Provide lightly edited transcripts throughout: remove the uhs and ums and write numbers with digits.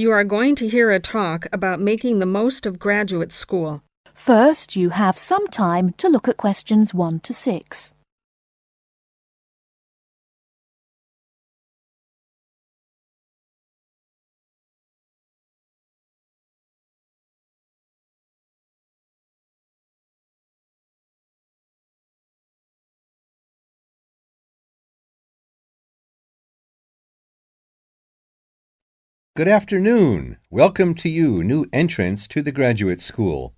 You are going to hear a talk about making the most of graduate school. First, you have some time to look at questions 1 to 6. Good afternoon. Welcome to you, new entrants to the graduate school.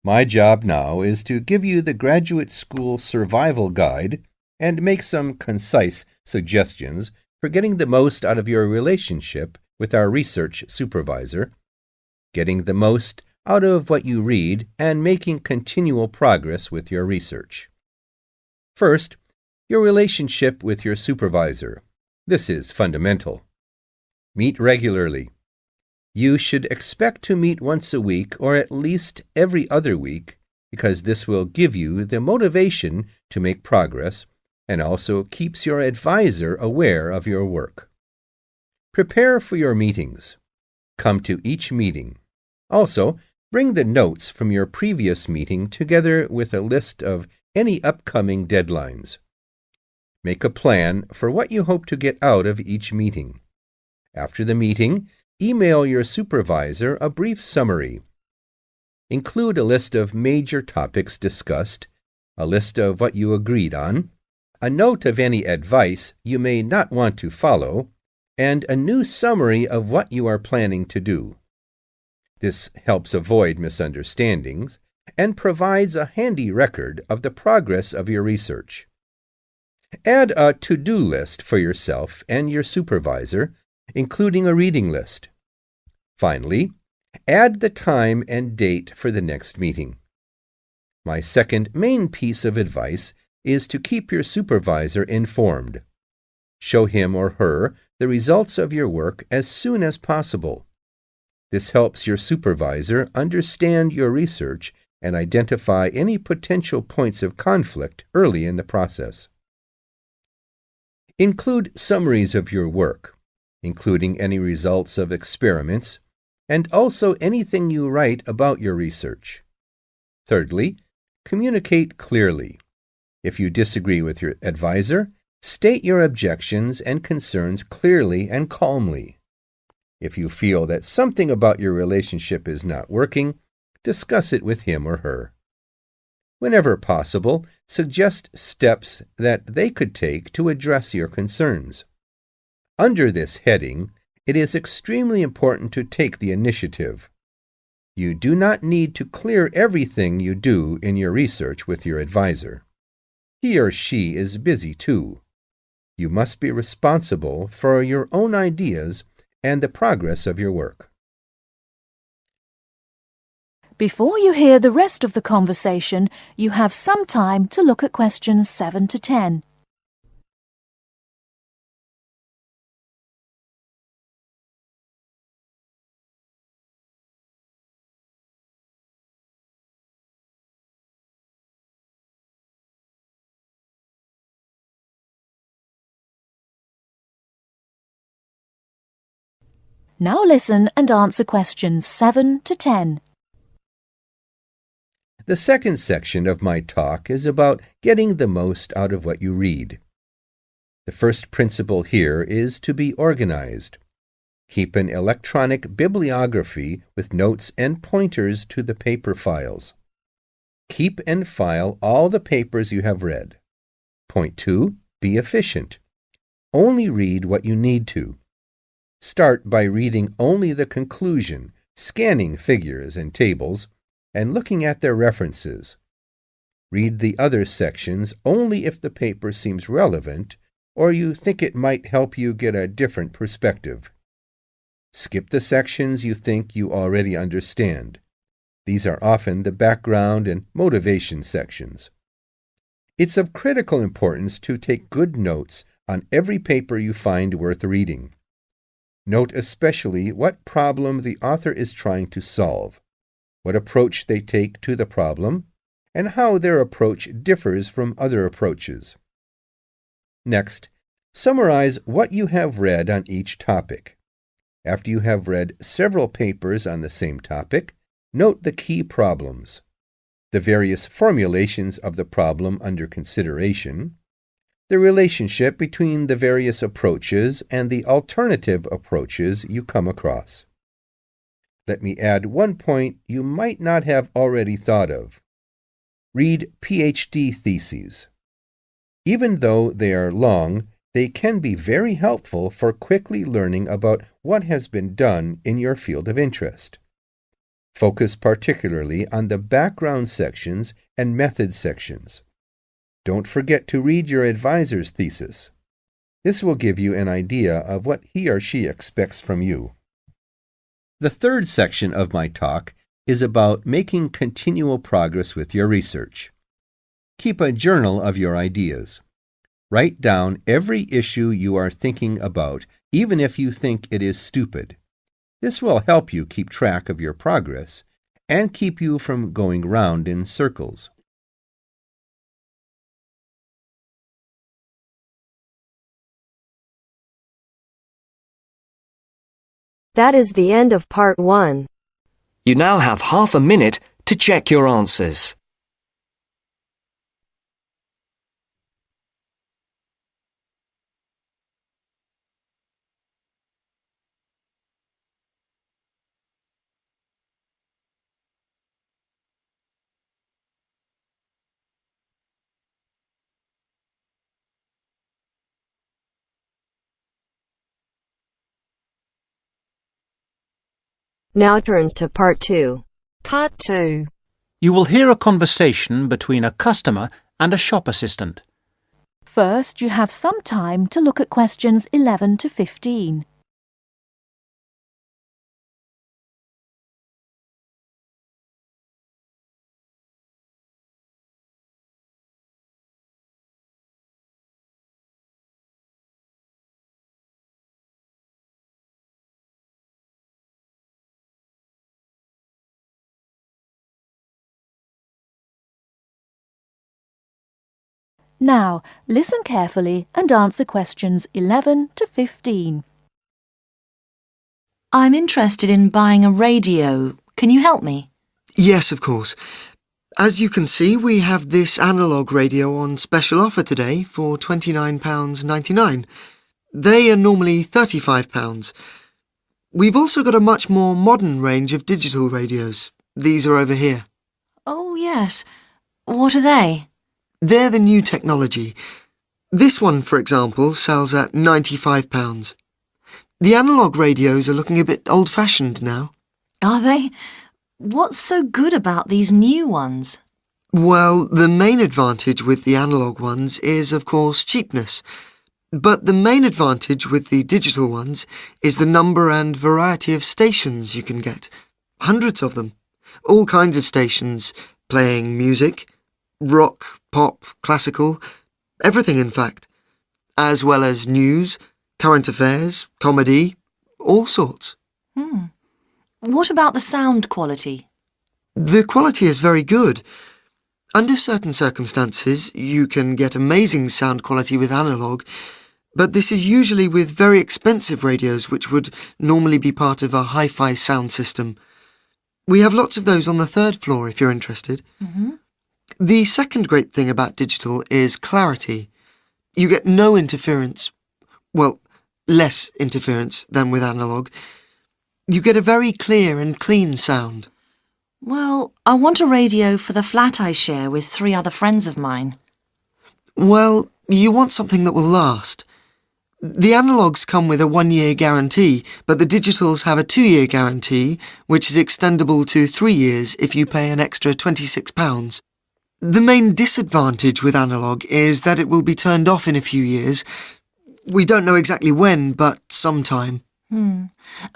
My job now is to give you the graduate school survival guide and make some concise suggestions for getting the most out of your relationship with our research supervisor, getting the most out of what you read, and making continual progress with your research. First, your relationship with your supervisor. This is fundamental. Meet regularly. You should expect to meet once a week or at least every other week because this will give you the motivation to make progress and also keeps your advisor aware of your work. Prepare for your meetings. Come to each meeting. Also, bring the notes from your previous meeting together with a list of any upcoming deadlines. Make a plan for what you hope to get out of each meeting. After the meeting, email your supervisor a brief summary. Include a list of major topics discussed, a list of what you agreed on, a note of any advice you may not want to follow, and a new summary of what you are planning to do. This helps avoid misunderstandings and provides a handy record of the progress of your research. Add a to-do list for yourself and your supervisor, including a reading list. Finally, add the time and date for the next meeting. My second main piece of advice is to keep your supervisor informed. Show him or her the results of your work as soon as possible. This helps your supervisor understand your research and identify any potential points of conflict early in the process. Include summaries of your work, including any results of experiments, and also anything you write about your research. Thirdly, communicate clearly. If you disagree with your advisor, state your objections and concerns clearly and calmly. If you feel that something about your relationship is not working, discuss it with him or her. Whenever possible, suggest steps that they could take to address your concerns. Under this heading, it is extremely important to take the initiative. You do not need to clear everything you do in your research with your advisor. He or she is busy too. You must be responsible for your own ideas and the progress of your work. Before you hear the rest of the conversation, you have some time to look at questions 7 to 10. Now listen and answer questions 7 to 10. The second section of my talk is about getting the most out of what you read. The first principle here is to be organized. Keep an electronic bibliography with notes and pointers to the paper files. Keep and file all the papers you have read. Point 2. Be efficient. Only read what you need to. Start by reading only the conclusion, scanning figures and tables, and looking at their references. Read the other sections only if the paper seems relevant or you think it might help you get a different perspective. Skip the sections you think you already understand. These are often the background and motivation sections. It's of critical importance to take good notes on every paper you find worth reading. Note especially what problem the author is trying to solve, what approach they take to the problem, and how their approach differs from other approaches. Next, summarize what you have read on each topic. After you have read several papers on the same topic, note the key problems, the various formulations of the problem under consideration, the relationship between the various approaches and the alternative approaches you come across. Let me add one point you might not have already thought of. Read PhD theses. Even though they are long, they can be very helpful for quickly learning about what has been done in your field of interest. Focus particularly on the background sections and method sections. Don't forget to read your advisor's thesis. This will give you an idea of what he or she expects from you. The third section of my talk is about making continual progress with your research. Keep a journal of your ideas. Write down every issue you are thinking about, even if you think it is stupid. This will help you keep track of your progress and keep you from going round in circles. That is the end of part 1. You now have half a minute to check your answers. Now turns to part 2. Part 2. You will hear a conversation between a customer and a shop assistant. First, you have some time to look at questions 11 to 15. Now, listen carefully and answer questions 11 to 15. I'm interested in buying a radio. Can you help me? Yes, of course. As you can see, we have this analogue radio on special offer today for £29.99. They are normally £35. We've also got a much more modern range of digital radios. These are over here. Oh, yes. What are they? They're the new technology. This one, for example, sells at £95. The analogue radios are looking a bit old-fashioned now. Are they? What's so good about these new ones? Well, the main advantage with the analogue ones is, of course, cheapness. But the main advantage with the digital ones is the number and variety of stations you can get. Hundreds of them. All kinds of stations, playing music, rock, pop, classical, everything in fact. As well as news, current affairs, comedy, all sorts. What about the sound quality? The quality is very good. Under certain circumstances, you can get amazing sound quality with analogue, but this is usually with very expensive radios which would normally be part of a hi-fi sound system. We have lots of those on the 3rd floor if you're interested. The second great thing about digital is clarity. You get no interference. Well, less interference than with analogue. You get a very clear and clean sound. Well, I want a radio for the flat I share with 3 other friends of mine. Well, you want something that will last. The analogues come with a 1-year guarantee, but the digitals have a 2-year guarantee, which is extendable to 3 years if you pay an extra £26. The main disadvantage with analogue is that it will be turned off in a few years. We don't know exactly when, but sometime.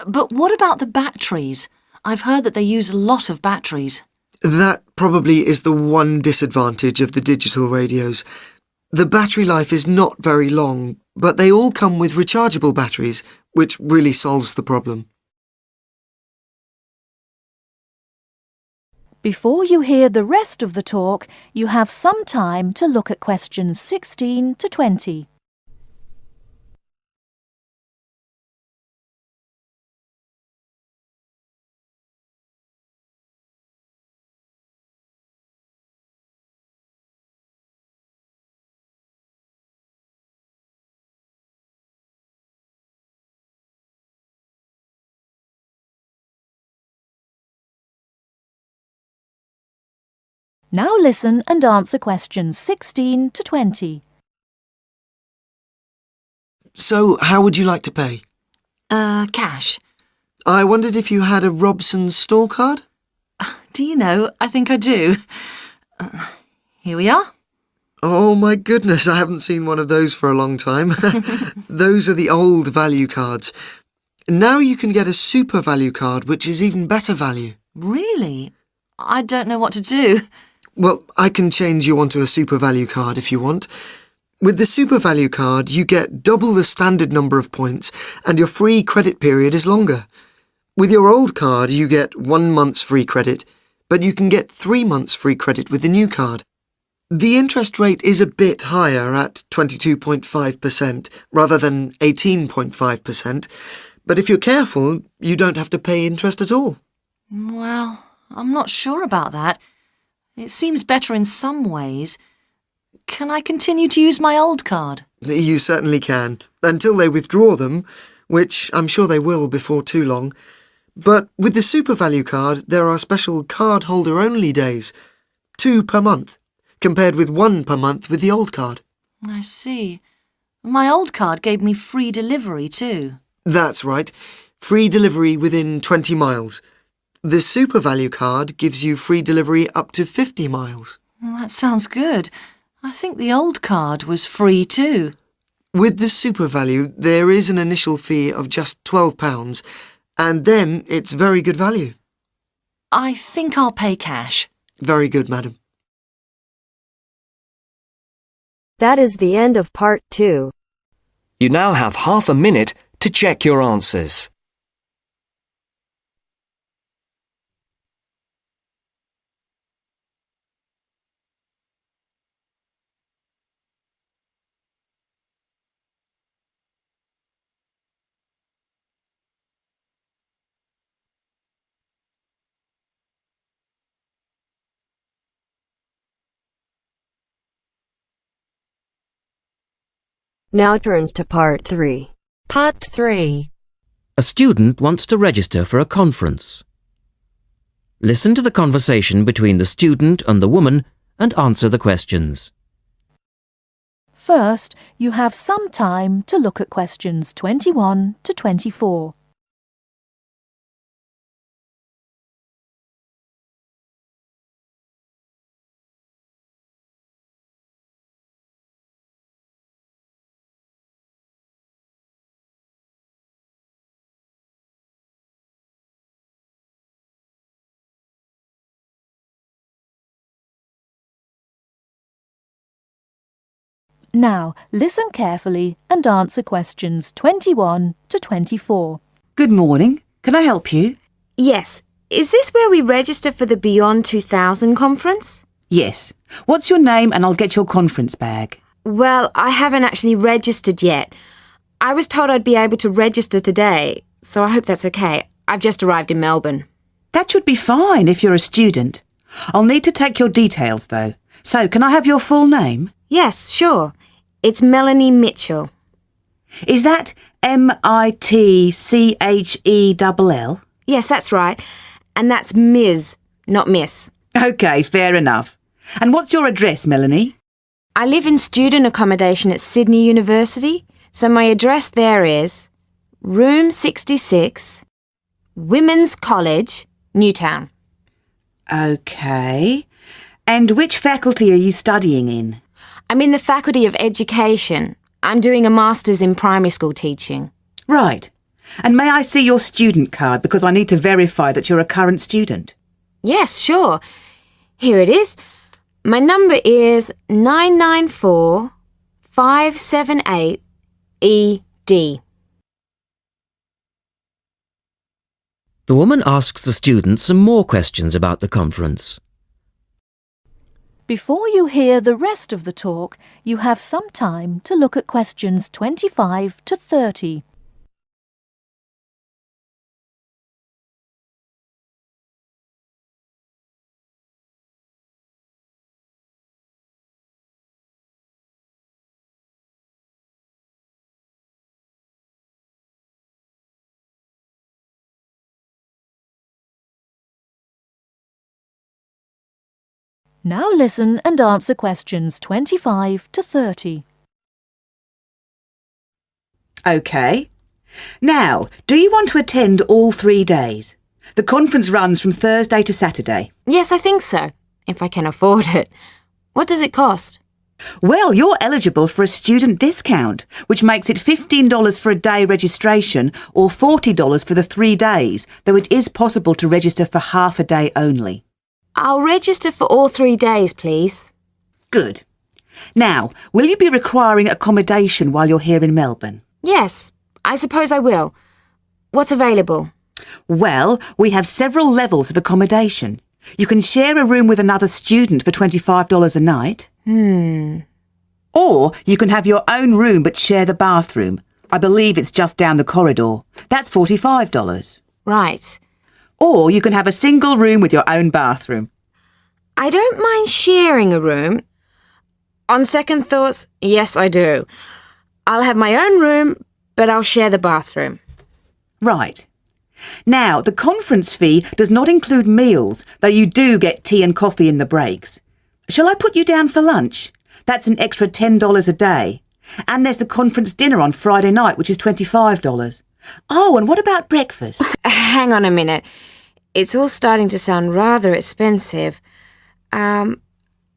But what about the batteries? I've heard that they use a lot of batteries. That probably is the one disadvantage of the digital radios. The battery life is not very long, but they all come with rechargeable batteries, which really solves the problem. Before you hear the rest of the talk, you have some time to look at questions 16 to 20. Now listen and answer questions 16 to 20. So, how would you like to pay? Cash. I wondered if you had a Robson's store card? Do you know, I think I do. Here we are. Oh my goodness, I haven't seen one of those for a long time. Those are the old value cards. Now you can get a super value card, which is even better value. Really? I don't know what to do. Well, I can change you onto a super value card if you want. With the super value card, you get double the standard number of points and your free credit period is longer. With your old card, you get 1 month's free credit, but you can get 3 months free credit with the new card. The interest rate is a bit higher at 22.5% rather than 18.5%, but if you're careful, you don't have to pay interest at all. Well, I'm not sure about that. It seems better in some ways. Can I continue to use my old card? You certainly can, until they withdraw them, which I'm sure they will before too long. But with the super value card, there are special card-holder-only days, 2 per month, compared with 1 per month with the old card. I see. My old card gave me free delivery too. That's right, free delivery within 20 miles. The super value card gives you free delivery up to 50 miles. Well, that sounds good. I think the old card was free too. With the super value, there is an initial fee of just £12, and then it's very good value. I think I'll pay cash. Very good, madam. That is the end of part 2. You now have half a minute to check your answers. Now turns to part 3. Part 3. A student wants to register for a conference. Listen to the conversation between the student and the woman and answer the questions. First, you have some time to look at questions 21 to 24. Now, listen carefully and answer questions 21 to 24. Good morning. Can I help you? Yes. Is this where we register for the Beyond 2000 conference? Yes. What's your name and I'll get your conference bag. Well, I haven't actually registered yet. I was told I'd be able to register today, so I hope that's okay. I've just arrived in Melbourne. That should be fine if you're a student. I'll need to take your details though. So, can I have your full name? Yes, sure. It's Melanie Mitchell. Is that Mitchell? Yes, that's right. And that's Ms., not Miss. OK, fair enough. And what's your address, Melanie? I live in student accommodation at Sydney University, so my address there is Room 66, Women's College, Newtown. OK. And which faculty are you studying in? I'm in the Faculty of Education. I'm doing a Master's in Primary School teaching. Right. And may I see your student card because I need to verify that you're a current student? Yes, sure. Here it is. My number is 994578ED. The woman asks the student some more questions about the conference. Before you hear the rest of the talk, you have some time to look at questions 25 to 30. Now listen and answer questions 25 to 30. OK. Now, do you want to attend all 3 days? The conference runs from Thursday to Saturday. Yes, I think so, if I can afford it. What does it cost? Well, you're eligible for a student discount, which makes it $15 for a day registration or $40 for the 3 days, though it is possible to register for half a day only. I'll register for all 3 days, please. Good. Now, will you be requiring accommodation while you're here in Melbourne? Yes, I suppose I will. What's available? Well, we have several levels of accommodation. You can share a room with another student for $25 a night. Or you can have your own room but share the bathroom. I believe it's just down the corridor. That's $45. Right. Or you can have a single room with your own bathroom. I don't mind sharing a room. On second thoughts, yes, I do. I'll have my own room, but I'll share the bathroom. Right. Now, the conference fee does not include meals, though you do get tea and coffee in the breaks. Shall I put you down for lunch? That's an extra $10 a day. And there's the conference dinner on Friday night, which is $25. Oh, and what about breakfast? Hang on a minute. It's all starting to sound rather expensive. I'll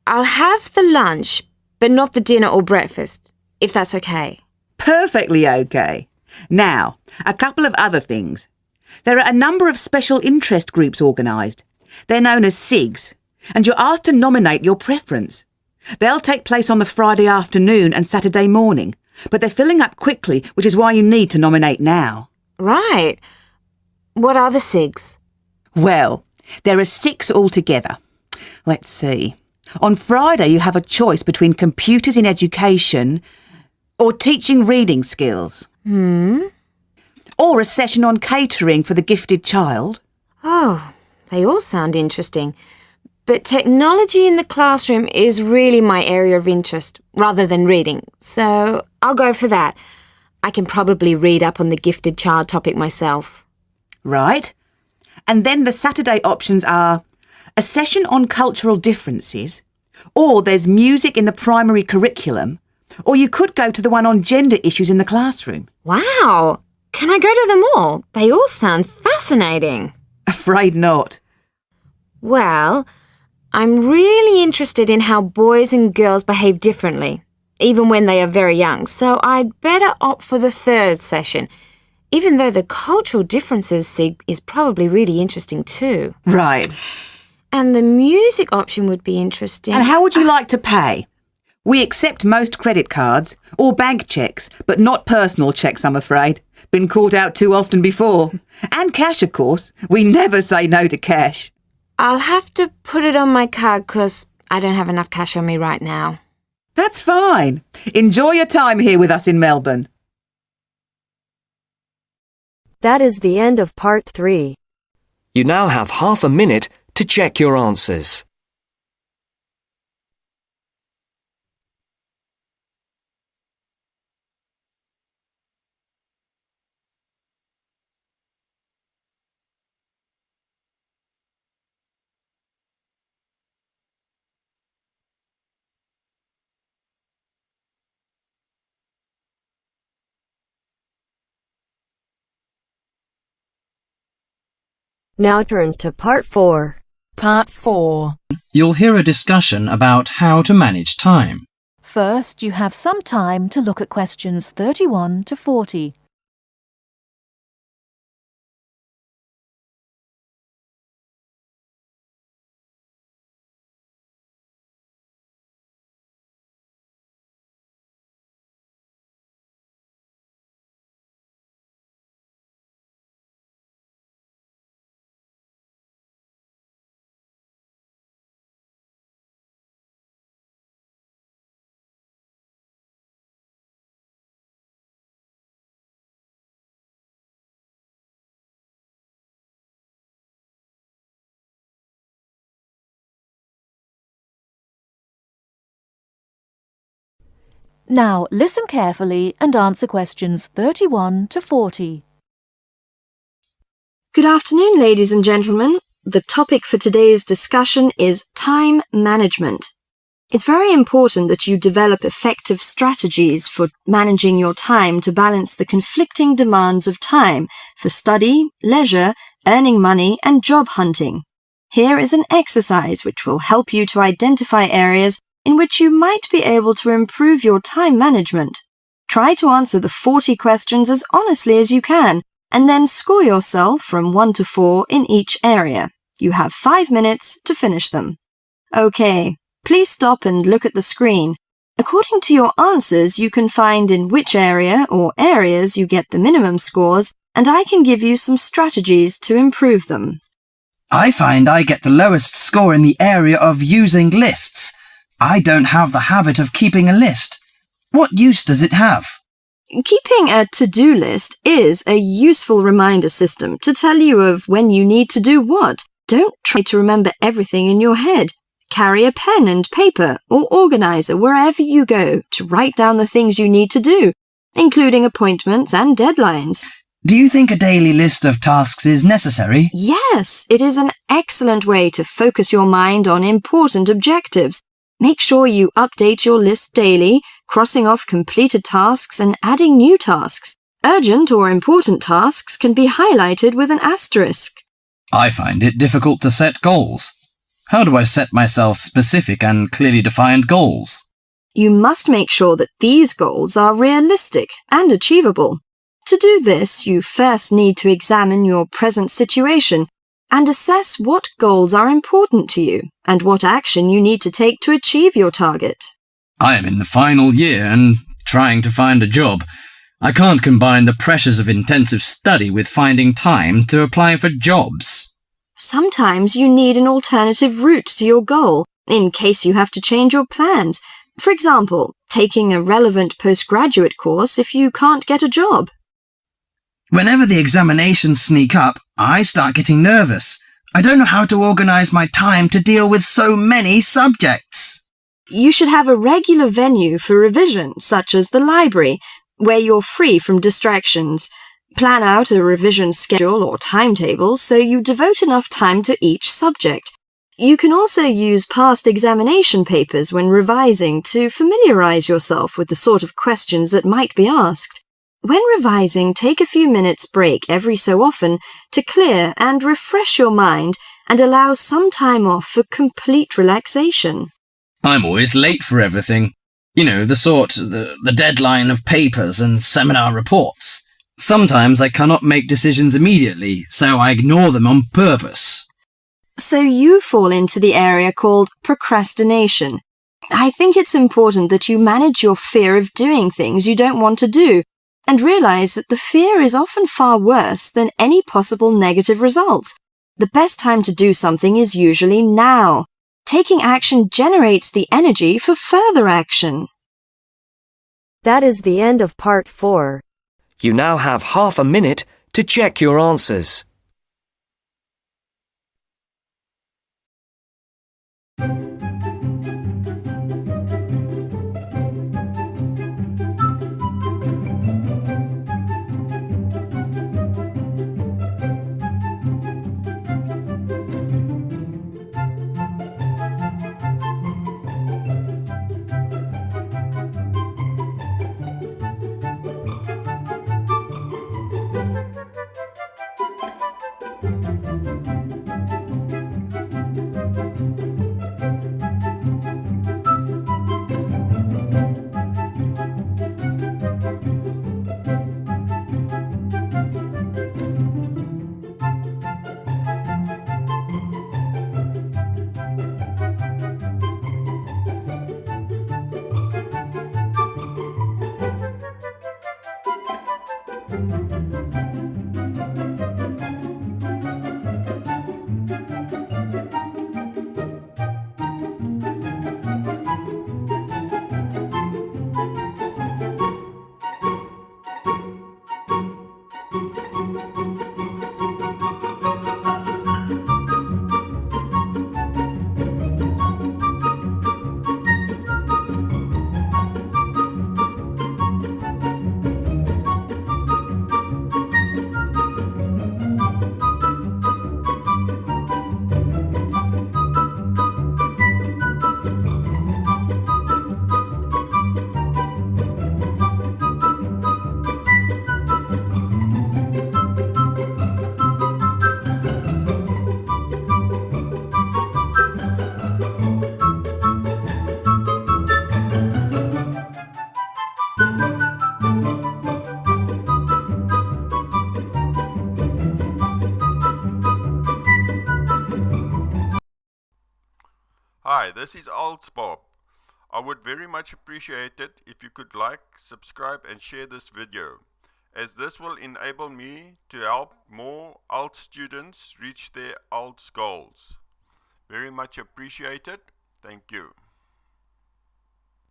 have the lunch, but not the dinner or breakfast, if that's okay. Perfectly okay. Now, a couple of other things. There are a number of special interest groups organised. They're known as SIGs, and you're asked to nominate your preference. They'll take place on the Friday afternoon and Saturday morning, but they're filling up quickly, which is why you need to nominate now. Right. What are the SIGs? Well, there are 6 altogether. Let's see. On Friday, you have a choice between computers in education or teaching reading skills. Or a session on catering for the gifted child. Oh, they all sound interesting. But technology in the classroom is really my area of interest, rather than reading. So I'll go for that. I can probably read up on the gifted child topic myself. Right. And then the Saturday options are a session on cultural differences, or there's music in the primary curriculum, or you could go to the one on gender issues in the classroom. Wow! Can I go to them all? They all sound fascinating. Afraid not. Well, I'm really interested in how boys and girls behave differently, even when they are very young, so I'd better opt for the 3rd session, even though the cultural differences SIG is probably really interesting too. Right. And the music option would be interesting. And how would you like to pay? We accept most credit cards or bank cheques, but not personal cheques, I'm afraid. Been caught out too often before. And cash, of course. We never say no to cash. I'll have to put it on my card because I don't have enough cash on me right now. That's fine. Enjoy your time here with us in Melbourne. That is the end of part 3. You now have half a minute to check your answers. Now turns to part 4. Part 4. You'll hear a discussion about how to manage time. First, you have some time to look at questions 31 to 40. Now listen carefully and answer questions 31 to 40. Good afternoon, ladies and gentlemen. The topic for today's discussion is time management. It's very important that you develop effective strategies for managing your time to balance the conflicting demands of time for study, leisure, earning money, and job hunting. Here is an exercise which will help you to identify areas in which you might be able to improve your time management. Try to answer the 40 questions as honestly as you can, and then score yourself from 1 to 4 in each area. You have 5 minutes to finish them. Okay, please stop and look at the screen. According to your answers, you can find in which area or areas you get the minimum scores, and I can give you some strategies to improve them. I find I get the lowest score in the area of using lists. I don't have the habit of keeping a list. What use does it have? Keeping a to-do list is a useful reminder system to tell you of when you need to do what. Don't try to remember everything in your head. Carry a pen and paper or organizer wherever you go to write down the things you need to do, including appointments and deadlines. Do you think a daily list of tasks is necessary? Yes, it is an excellent way to focus your mind on important objectives. Make sure you update your list daily, crossing off completed tasks and adding new tasks. Urgent or important tasks can be highlighted with an asterisk. I find it difficult to set goals. How do I set myself specific and clearly defined goals? You must make sure that these goals are realistic and achievable. To do this, you first need to examine your present situation and assess what goals are important to you and what action you need to take to achieve your target. I am in the final year and trying to find a job. I can't combine the pressures of intensive study with finding time to apply for jobs. Sometimes you need an alternative route to your goal in case you have to change your plans. For example, taking a relevant postgraduate course if you can't get a job. Whenever the examinations sneak up, I start getting nervous. I don't know how to organise my time to deal with so many subjects. You should have a regular venue for revision, such as the library, where you're free from distractions. Plan out a revision schedule or timetable so you devote enough time to each subject. You can also use past examination papers when revising to familiarise yourself with the sort of questions that might be asked. When revising, take a few minutes break every so often to clear and refresh your mind and allow some time off for complete relaxation. I'm always late for everything. You know, the deadline of papers and seminar reports. Sometimes I cannot make decisions immediately, so I ignore them on purpose. So you fall into the area called procrastination. I think it's important that you manage your fear of doing things you don't want to do, and realize that the fear is often far worse than any possible negative results. The best time to do something is usually now. Taking action generates the energy for further action. That is the end of part 4. You now have half a minute to check your answers. Hi, this is IELTS Bob. I would very much appreciate it if you could like, subscribe and share this video, as this will enable me to help more IELTS students reach their IELTS goals. Very much appreciated. Thank you.